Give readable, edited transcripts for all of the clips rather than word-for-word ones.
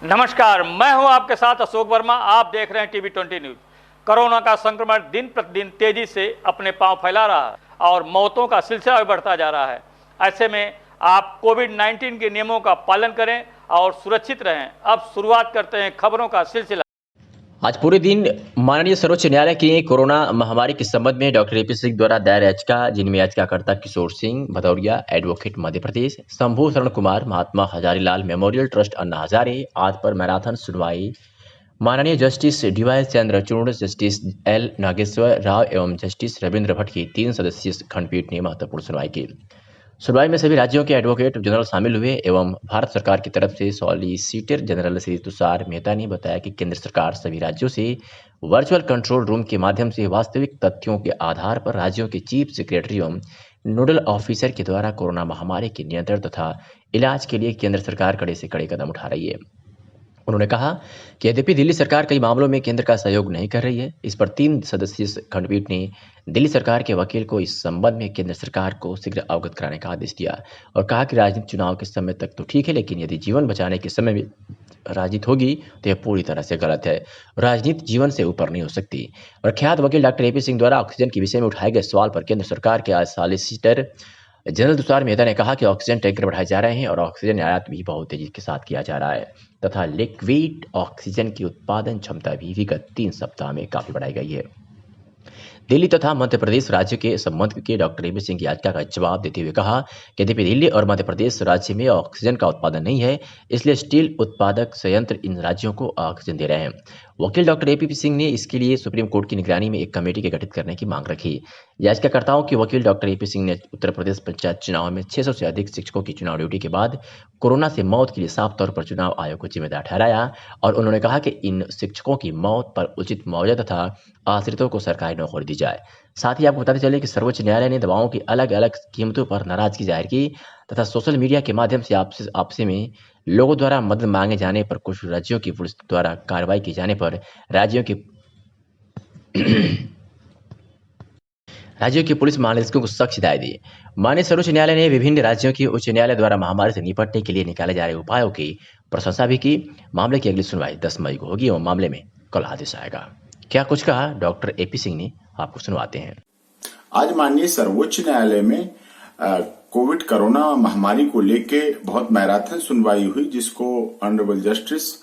नमस्कार, मैं हूं आपके साथ अशोक वर्मा। आप देख रहे हैं टीवी 20 न्यूज। कोरोना का संक्रमण दिन प्रतिदिन तेजी से अपने पांव फैला रहा है और मौतों का सिलसिला भी बढ़ता जा रहा है। ऐसे में आप कोविड-19 के नियमों का पालन करें और सुरक्षित रहें। अब शुरुआत करते हैं खबरों का सिलसिला। आज पूरे दिन माननीय सर्वोच्च न्यायालय की कोरोना महामारी के संबंध में डॉक्टर एपी सिंह द्वारा दायर याचिका, जिनमें याचिकाकर्ता Kishor Singh Bhadauria, advocate Madhya Pradesh, Shambhu Sharan Kumar, Mahatma Hazarilal memorial trust Anna Hazare आज पर मैराथन सुनवाई माननीय justice D Y Chandrachud, justice L Nageshwar Rao एवं जस्टिस रविंद्र भट्ट की 3 सदस्यीय खंडपीठ ने महत्वपूर्ण सुनवाई की। सुनवाई में सभी राज्यों के एडवोकेट जनरल शामिल हुए एवं भारत सरकार की तरफ से सॉलिसिटर जनरल श्री तुषार मेहता ने बताया कि केंद्र सरकार सभी राज्यों से वर्चुअल कंट्रोल रूम के माध्यम से वास्तविक तथ्यों के आधार पर राज्यों के चीफ सेक्रेटरी एवं नोडल ऑफिसर के द्वारा कोरोना महामारी के नियंत्रण तथा इलाज के लिए केंद्र सरकार कड़े से कड़े कदम उठा रही है। उन्होंने कहा कि यद्यपि दिल्ली सरकार कई मामलों में केंद्र का सहयोग नहीं कर रही है, इस पर 3 सदस्यीय खंडपीठ ने दिल्ली सरकार के वकील को इस संबंध में केंद्र सरकार को शीघ्र अवगत कराने का आदेश दिया और कहा कि राजनीति चुनाव के समय तक तो ठीक है, लेकिन यदि जीवन बचाने के समय में राजनीति होगी तो यह पूरी तरह से गलत है। राजनीति जीवन से ऊपर नहीं हो सकती। और ख्यात वकील डॉक्टर एपी सिंह द्वारा ऑक्सीजन के विषय में उठाए गए सवाल पर केंद्र सरकार के आज सॉलिसिटर जनरल तुषार मेहता ने कहा कि ऑक्सीजन टैंकर बढ़ाए जा रहे हैं और ऑक्सीजन आयात भी बहुत तेजी के साथ किया जा रहा है तथा लिक्विड ऑक्सीजन की उत्पादन क्षमता भी विगत 3 सप्ताह में काफी बढ़ाई गई है। दिल्ली तथा मध्य प्रदेश राज्य के संबंध के डॉक्टर एपी सिंह की याचिका का जवाब देते हुए कहा कि यद्यपि दिल्ली और मध्य प्रदेश राज्य में ऑक्सीजन का उत्पादन नहीं है, इसलिए स्टील उत्पादक संयंत्र इन राज्यों को ऑक्सीजन दे रहे हैं। वकील डॉक्टर एपी सिंह ने इसके लिए सुप्रीम कोर्ट की निगरानी में एक कमेटी के गठित करने की मांग रखी। याचिकाकर्ताओं के वकील डॉक्टर एपी सिंह ने उत्तर प्रदेश पंचायत चुनाव में 600 से अधिक शिक्षकों की चुनाव ड्यूटी के बाद कोरोना से मौत के लिए साफ तौर पर चुनाव आयोग को जिम्मेदार ठहराया और उन्होंने कहा कि इन शिक्षकों की मौत पर उचित मुआवजा तथा आश्रितों को सरकारी नौकरी दी जाए। साथ ही आपको बताते चले कि सर्वोच्च न्यायालय ने दवाओं की अलग अलग कीमतों पर नाराजगी जाहिर की तथा सोशल मीडिया के माध्यम से आपसे में लोगों द्वारा मदद मांगे जाने पर कुछ राज्यों की पुलिस द्वारा कार्रवाई किए जाने पर राज्यों की पुलिस महानिदेशकों को सख्त हिदायत दी। माननीय सर्वोच्च न्यायालय ने विभिन्न राज्यों की उच्च न्यायालय द्वारा महामारी से निपटने के लिए निकाले जा रहे उपायों की प्रशंसा भी की। मामले की अगली सुनवाई 10 मई को होगी और मामले में कल आदेश आएगा। क्या कुछ कहा डॉक्टर एपी सिंह ने, आपको सुनवाते हैं। आज माननीय सर्वोच्च न्यायालय में कोविड कोरोना महामारी को लेके बहुत मैराथन सुनवाई हुई, जिसको honourable justice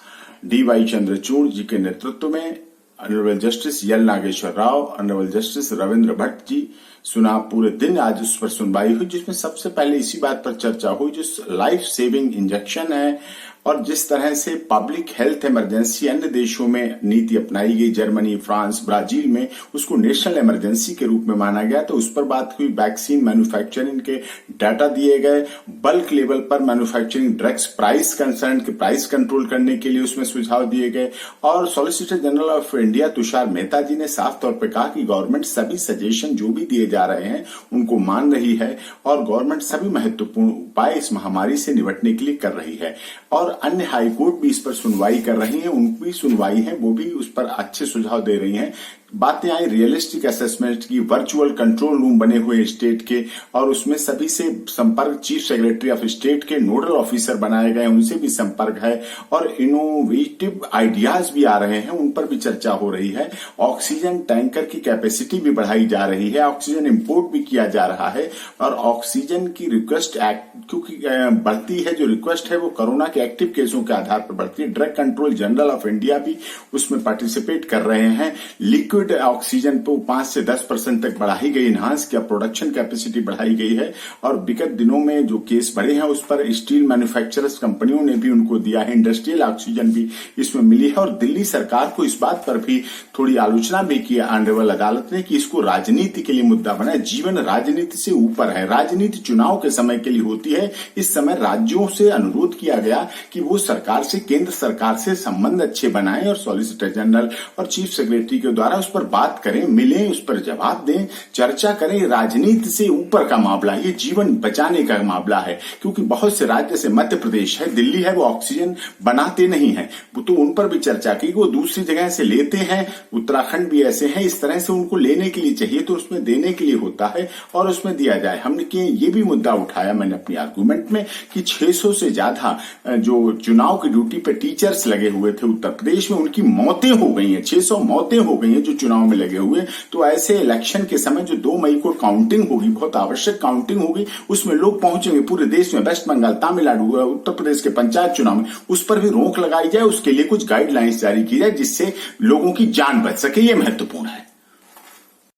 D Y Chandrachud ji के नेतृत्व में honourable justice L Nageshwar Rao, honourable justice Ravindra Bhat ji सुना। पूरे दिन आज उस पर सुनवाई हुई, जिसमें सबसे पहले इसी बात पर चर्चा हुई जो लाइफ सेविंग इंजेक्शन है और जिस तरह से पब्लिक हेल्थ इमरजेंसी अन्य देशों में नीति अपनाई गई, जर्मनी, फ्रांस, ब्राजील में उसको नेशनल इमरजेंसी के रूप में माना गया, तो उस पर बात हुई। वैक्सीन मैन्युफैक्चरिंग के डाटा दिए गए, बल्क लेवल पर मैन्युफैक्चरिंग ड्रग्स प्राइस कंसर्न के प्राइस कंट्रोल करने के लिए उसमें सुझाव दिए गए और solicitor general of India Tushar Mehta ji ने साफ तौर पर कहा कि गवर्नमेंट सभी सजेशन जो भी दिए जा रहे हैं उनको मान रही है और गवर्नमेंट सभी महत्वपूर्ण उपाय इस महामारी से निपटने के लिए कर रही है। और अन्य हाईकोर्ट भी इस पर सुनवाई कर रही हैं, उनकी सुनवाई है, वो भी उस पर अच्छे सुझाव दे रही हैं। बातें आई रियलिस्टिक असेसमेंट की, वर्चुअल कंट्रोल रूम बने हुए स्टेट के और उसमें सभी से संपर्क, चीफ सेक्रेटरी ऑफ स्टेट के नोडल ऑफिसर बनाए गए, उनसे भी संपर्क है और इनोवेटिव आइडियाज भी आ रहे हैं, उन पर भी चर्चा हो रही है। ऑक्सीजन टैंकर की कैपेसिटी भी बढ़ाई जा रही है, ऑक्सीजन इंपोर्ट भी किया जा रहा है और ऑक्सीजन की रिक्वेस्ट क्योंकि बढ़ती है, जो रिक्वेस्ट है वो कोरोना के एक्टिव केसों के आधार पर बढ़ती है। Drug control general of India भी उसमें पार्टिसिपेट कर रहे हैं। लिक्विड ऑक्सीजन को 5 से 10% तक बढ़ाई गई, इन्हांस किया, प्रोडक्शन कैपेसिटी बढ़ाई गई है और विगत दिनों में जो केस बढ़े हैं उस पर स्टील मैन्युफैक्चरर्स कंपनियों ने भी उनको दिया है, इंडस्ट्रियल ऑक्सीजन भी इसमें मिली है और दिल्ली सरकार को इस बात पर भी थोड़ी आलोचना भी की ऑनरेबल अदालत ने कि इसको राजनीति के लिए मुद्दा बनाया। जीवन राजनीति से ऊपर है, राजनीति चुनाव के समय के लिए होती है। इस समय राज्यों से अनुरोध किया गया कि वो सरकार से, केंद्र सरकार से संबंध अच्छे बनाएं और सॉलिसिटर जनरल और चीफ सेक्रेटरी के द्वारा उस पर बात करें, मिलें, उस पर जवाब दें, चर्चा करें। राजनीति से ऊपर का मामला है, ये जीवन बचाने का मामला है, क्योंकि बहुत से राज्य जैसे मध्य प्रदेश है, दिल्ली है, वो ऑक्सीजन बनाते नहीं है, तो उन पर भी चर्चा की। वो दूसरी जगह से लेते हैं, उत्तराखंड भी ऐसे हैं, इस तरह से उनको लेने के लिए चाहिए तो उसमें देने के लिए होता है और उसमें दिया जाए। हमने ये भी मुद्दा उठाया मैंने अपनी आर्गुमेंट में कि 600 से ज्यादा जो चुनाव की ड्यूटी पे टीचर्स लगे हुए थे उत्तर प्रदेश में, उनकी मौतें हो गई हैं, 600 मौतें हो गई हैं जो चुनाव में लगे हुए। तो ऐसे इलेक्शन के समय जो 2 मई को काउंटिंग होगी, बहुत आवश्यक काउंटिंग होगी, उसमें लोग पहुंचेंगे पूरे देश में, वेस्ट बंगाल, तमिलनाडु, उत्तर प्रदेश के पंचायत चुनाव में, उस पर भी रोक लगाई जाए, उसके लिए कुछ गाइडलाइंस जारी की जाए जिससे लोगों की जान बच सके। ये महत्वपूर्ण है।